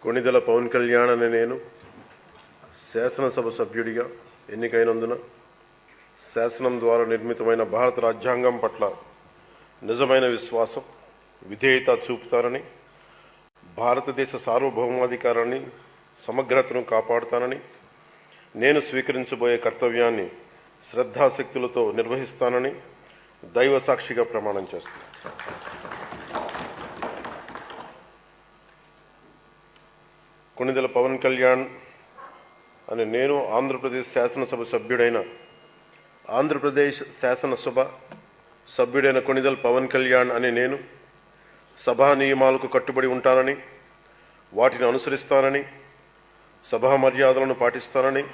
కొణిదెల పవన్ కళ్యాణ్ అనే నేను శాసనసభ సభ్యుడిగా ఎన్నికైనందున శాసనం ద్వారా నిర్మితమైన భారత రాజ్యాంగం పట్ల నిజమైన విశ్వాసం, విధేయత చూపుతానని, భారతదేశ సార్వభౌమాధికారాన్ని, సమగ్రతను కాపాడుతానని, నేను స్వీకరించబోయే కర్తవ్యాన్ని శ్రద్ధాశక్తులతో నిర్వహిస్తానని దైవ సాక్షిగా ప్రమాణం చేస్తాను. కొణిదెల పవన్ కళ్యాణ్ అని నేను ఆంధ్రప్రదేశ్ శాసనసభ సభ్యుడైన కొణిదెల పవన్ కళ్యాణ్ అని నేను సభా నియమాలకు కట్టుబడి ఉంటానని, వాటిని అనుసరిస్తానని, సభా మర్యాదలను పాటిస్తానని,